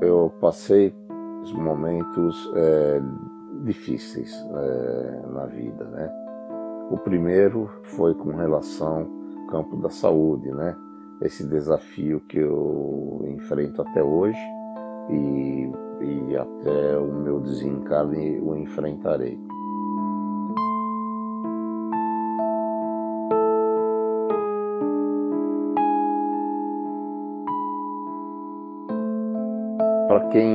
Eu passei momentos difíceis na vida, né? O primeiro foi com relação ao campo da saúde, né? Esse desafio que eu enfrento até hoje e até o meu desencarne o enfrentarei. Para quem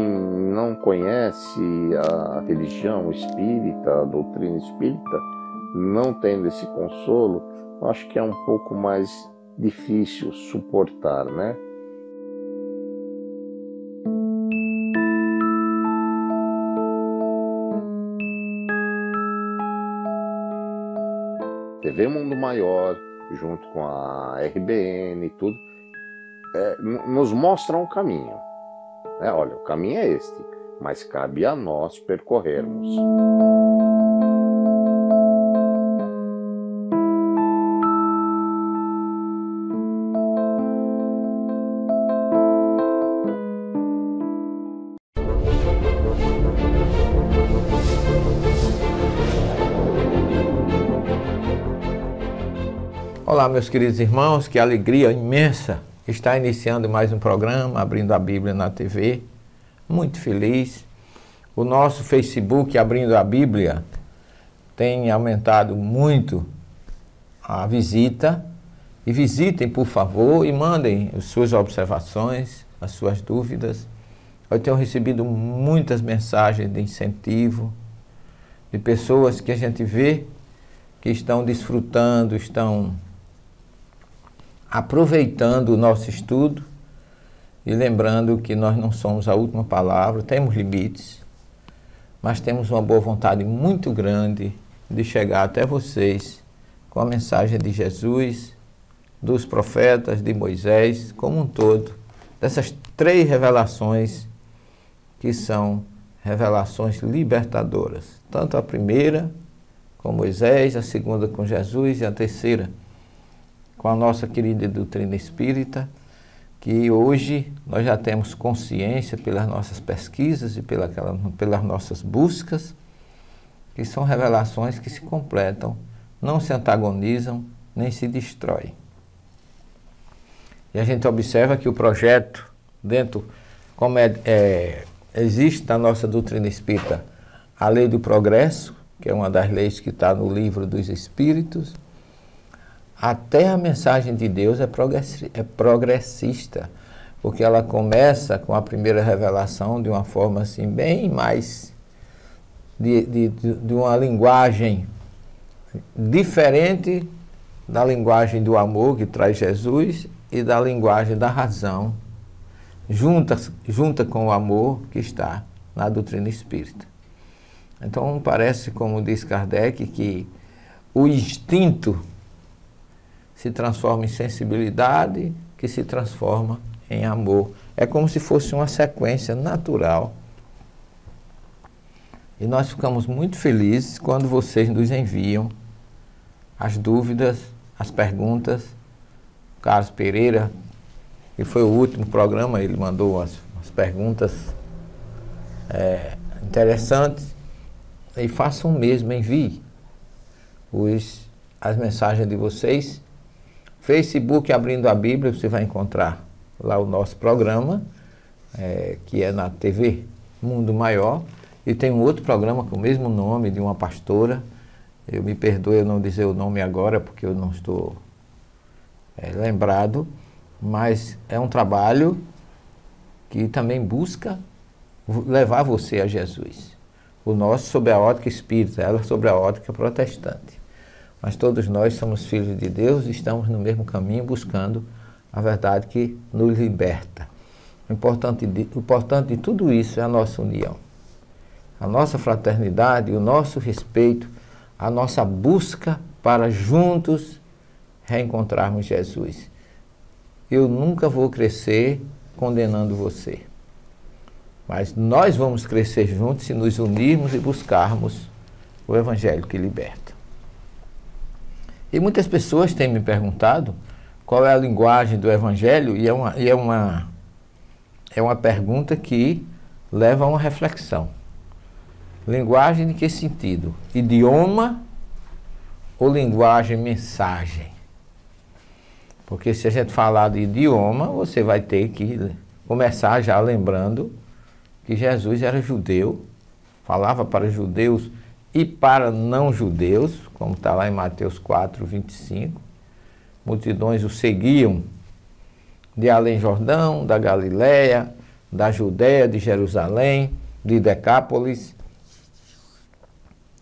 não conhece a religião espírita, a doutrina espírita, não tendo esse consolo, acho que é um pouco mais difícil suportar, né? TV Mundo Maior, junto com a RBN e tudo, nos mostram o caminho. Olha, o caminho é este, mas cabe a nós percorrermos. Olá, meus queridos irmãos, que alegria imensa estar iniciando mais um programa, Abrindo a Bíblia na TV. Muito feliz. O nosso Facebook, Abrindo a Bíblia, tem aumentado muito a visita. E visitem, por favor, e mandem as suas observações, as suas dúvidas. Eu tenho recebido muitas mensagens de incentivo, de pessoas que a gente vê que estão desfrutando, estão aproveitando o nosso estudo e lembrando que nós não somos a última palavra, temos limites, mas temos uma boa vontade muito grande de chegar até vocês com a mensagem de Jesus, dos profetas, de Moisés, como um todo, dessas 3 revelações que são revelações libertadoras. Tanto a primeira com Moisés, a segunda com Jesus e a terceira com a nossa querida doutrina espírita, que hoje nós já temos consciência pelas nossas pesquisas e pelas nossas buscas, que são revelações que se completam, não se antagonizam, nem se destroem. E a gente observa que o projeto, como existe na nossa doutrina espírita a lei do progresso, que é uma das leis que está no livro dos Espíritos, até a mensagem de Deus é progressista, porque ela começa com a primeira revelação de uma forma assim, bem mais de uma linguagem diferente da linguagem do amor que traz Jesus e da linguagem da razão, junta com o amor que está na doutrina espírita. Então parece, como diz Kardec, que o instinto se transforma em sensibilidade, que se transforma em amor. É como se fosse uma sequência natural. E nós ficamos muito felizes quando vocês nos enviam as dúvidas, as perguntas. O Carlos Pereira, que foi o último programa, ele mandou as perguntas interessantes. E façam o mesmo, envie as mensagens de vocês. Facebook Abrindo a Bíblia, você vai encontrar lá o nosso programa, que é na TV Mundo Maior, e tem um outro programa com o mesmo nome, de uma pastora. Eu me perdoe eu não dizer o nome agora, porque eu não estou lembrado, mas é um trabalho que também busca levar você a Jesus. O nosso sob a ótica espírita, ela sobre a ótica protestante. Mas todos nós somos filhos de Deus e estamos no mesmo caminho buscando a verdade que nos liberta. O importante de tudo isso é a nossa união, a nossa fraternidade, o nosso respeito, a nossa busca para juntos reencontrarmos Jesus. Eu nunca vou crescer condenando você, mas nós vamos crescer juntos se nos unirmos e buscarmos o Evangelho que liberta. E muitas pessoas têm me perguntado qual é a linguagem do Evangelho, e é uma pergunta que leva a uma reflexão. Linguagem de que sentido? Idioma ou linguagem mensagem? Porque se a gente falar de idioma, você vai ter que começar já lembrando que Jesus era judeu, falava para judeus e para não judeus, como está lá em Mateus 4, 25. Multidões o seguiam de além Jordão, da Galiléia, da Judéia, de Jerusalém, de Decápolis.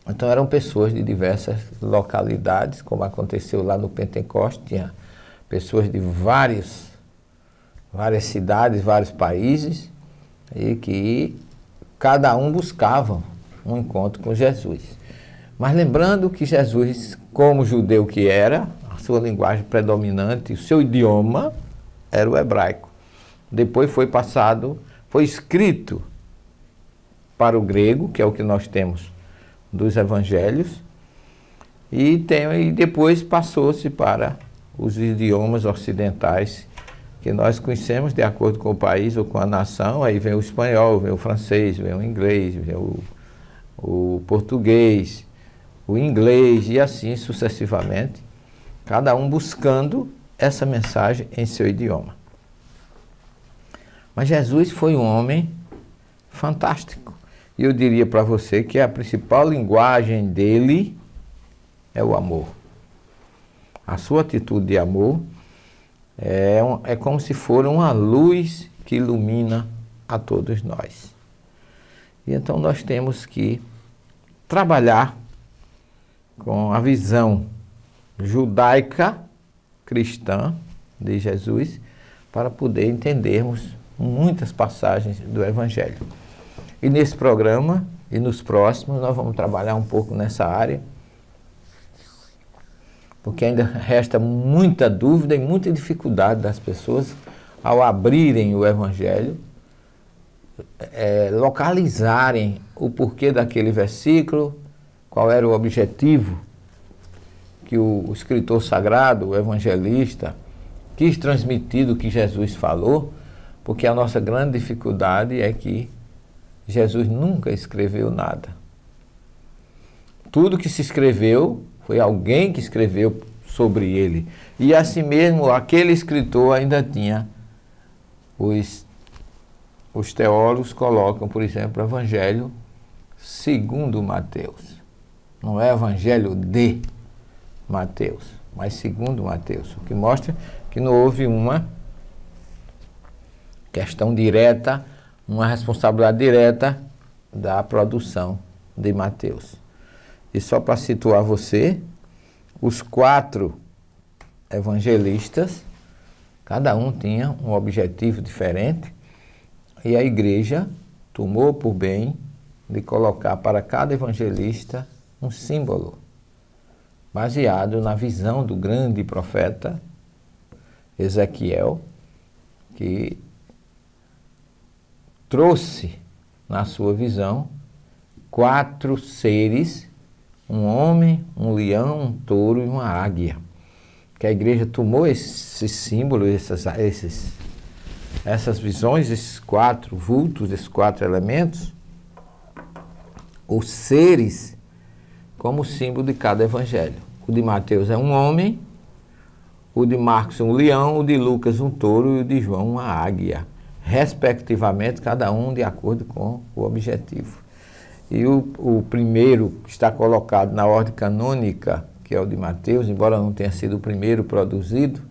Então eram pessoas de diversas localidades, como aconteceu lá no Pentecostes, tinha pessoas de várias cidades, vários países, e que cada um buscava um encontro com Jesus. Mas lembrando que Jesus, como judeu que era, a sua linguagem predominante, o seu idioma era o hebraico. Depois foi escrito para o grego, que é o que nós temos dos evangelhos, e depois passou-se para os idiomas ocidentais que nós conhecemos de acordo com o país ou com a nação. Aí vem o espanhol, vem o francês, vem o inglês, vem o português, o inglês e assim sucessivamente, cada um buscando essa mensagem em seu idioma. Mas Jesus foi um homem fantástico. E eu diria para você que a principal linguagem dele é o amor. A sua atitude de amor é como se for uma luz que ilumina a todos nós. E então nós temos que trabalhar com a visão judaica cristã de Jesus para poder entendermos muitas passagens do Evangelho. E nesse programa e nos próximos nós vamos trabalhar um pouco nessa área, porque ainda resta muita dúvida e muita dificuldade das pessoas ao abrirem o Evangelho, localizarem o porquê daquele versículo, qual era o objetivo que o escritor sagrado, o evangelista, quis transmitir do que Jesus falou, porque a nossa grande dificuldade é que Jesus nunca escreveu nada. Tudo que se escreveu foi alguém que escreveu sobre ele. E assim mesmo, aquele escritor ainda tinha, os teólogos colocam, por exemplo, o Evangelho segundo Mateus. Não é Evangelho de Mateus, mas segundo Mateus. O que mostra que não houve uma questão direta, uma responsabilidade direta da produção de Mateus. E só para situar você, os 4 evangelistas, cada um tinha um objetivo diferente, e a igreja tomou por bem de colocar para cada evangelista um símbolo, baseado na visão do grande profeta Ezequiel, que trouxe na sua visão 4 seres, um homem, um leão, um touro e uma águia. Que a igreja tomou esse símbolo, essas visões, esses 4 vultos, esses 4 elementos, os seres, como símbolo de cada evangelho. O de Mateus é um homem, o de Marcos um leão, o de Lucas um touro e o de João uma águia, respectivamente, cada um de acordo com o objetivo. E o primeiro que está colocado na ordem canônica, que é o de Mateus, embora não tenha sido o primeiro produzido,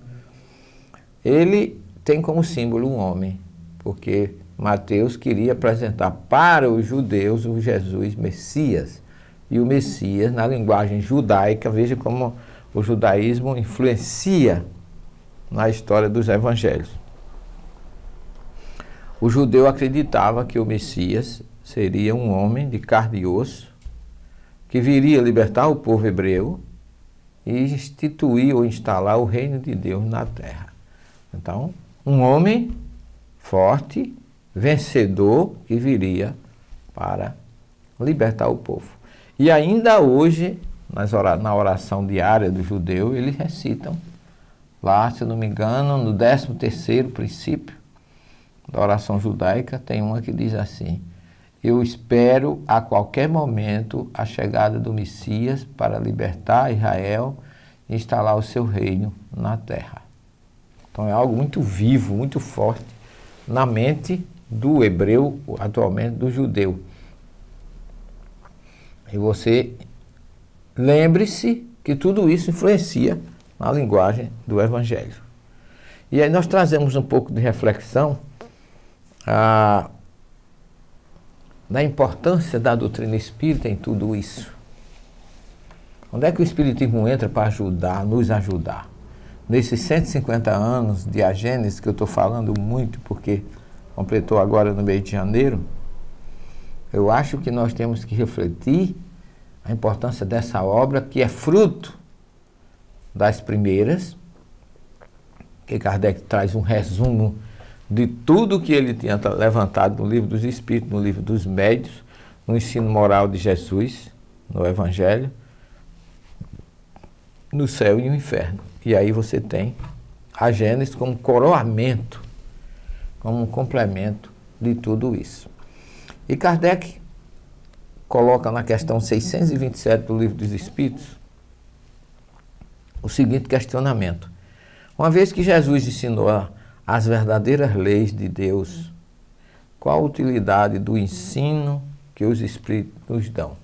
ele tem como símbolo um homem, porque Mateus queria apresentar para os judeus o Jesus Messias. E o Messias, na linguagem judaica, veja como o judaísmo influencia na história dos evangelhos. O judeu acreditava que o Messias seria um homem de carne e osso, que viria libertar o povo hebreu e instituir ou instalar o reino de Deus na terra. Então, um homem forte, vencedor, que viria para libertar o povo. E ainda hoje, na oração diária do judeu, eles recitam Lá, se eu não me engano, no 13º princípio da oração judaica, tem uma que diz assim: eu espero a qualquer momento a chegada do Messias para libertar Israel e instalar o seu reino na terra. Então é algo muito vivo, muito forte na mente do hebreu, atualmente do judeu. E você lembre-se que tudo isso influencia na linguagem do Evangelho. E aí nós trazemos um pouco de reflexão da importância da doutrina espírita em tudo isso. Onde é que o Espiritismo entra para ajudar, nos ajudar? Nesses 150 anos de Agênesis, que eu estou falando muito porque completou agora no mês de janeiro, eu acho que nós temos que refletir a importância dessa obra, que é fruto das primeiras, que Kardec traz um resumo de tudo que ele tinha levantado no Livro dos Espíritos, no Livro dos Médiuns, no ensino moral de Jesus, no Evangelho, no céu e no inferno. E aí você tem a Gênesis como coroamento, como um complemento de tudo isso. E Kardec coloca na questão 627 do Livro dos Espíritos o seguinte questionamento: uma vez que Jesus ensinou as verdadeiras leis de Deus, qual a utilidade do ensino que os Espíritos nos dão?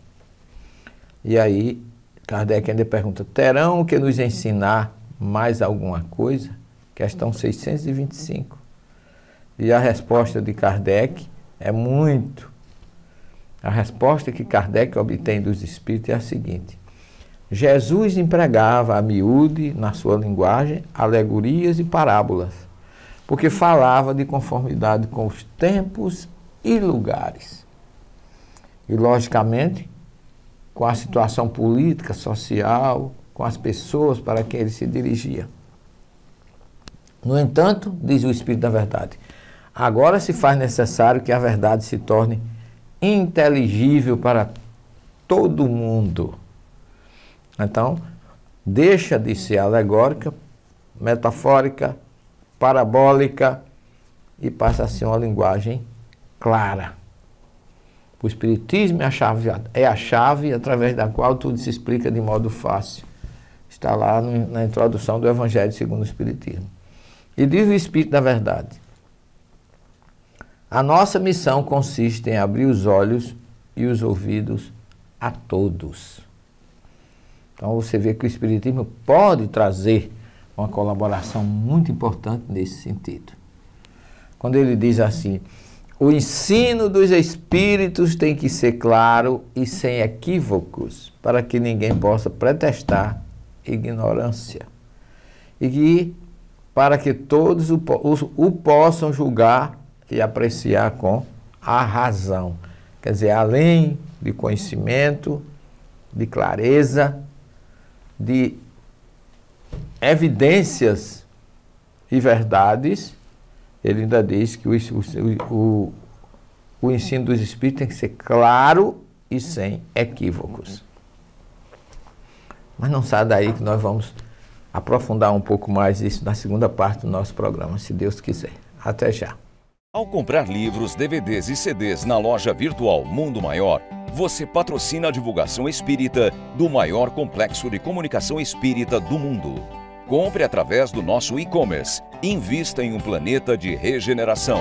E aí Kardec ainda pergunta: terão que nos ensinar mais alguma coisa? Questão 625. E a resposta de Kardec é muito. A resposta que Kardec obtém dos Espíritos é a seguinte: Jesus empregava a miúde, na sua linguagem, alegorias e parábolas, porque falava de conformidade com os tempos e lugares. E, logicamente, com a situação política, social, com as pessoas para quem ele se dirigia. No entanto, diz o Espírito da Verdade, agora se faz necessário que a verdade se torne inteligível para todo mundo. Então, deixa de ser alegórica, metafórica, parabólica e passa a ser uma linguagem clara. O Espiritismo é a chave através da qual tudo se explica de modo fácil. Está lá na introdução do Evangelho segundo o Espiritismo. E diz o Espírito da Verdade: a nossa missão consiste em abrir os olhos e os ouvidos a todos. Então você vê que o Espiritismo pode trazer uma colaboração muito importante nesse sentido. Quando ele diz assim: o ensino dos Espíritos tem que ser claro e sem equívocos, para que ninguém possa pretextar ignorância. E que, para que todos o possam julgar e apreciar com a razão. Quer dizer, além de conhecimento, de clareza, de evidências e verdades, ele ainda diz que o ensino dos Espíritos tem que ser claro e sem equívocos. Mas não sai daí que nós vamos aprofundar um pouco mais isso na segunda parte do nosso programa, se Deus quiser. Até já. Ao comprar livros, DVDs e CDs na loja virtual Mundo Maior, você patrocina a divulgação espírita do maior complexo de comunicação espírita do mundo. Compre através do nosso e-commerce. Invista em um planeta de regeneração.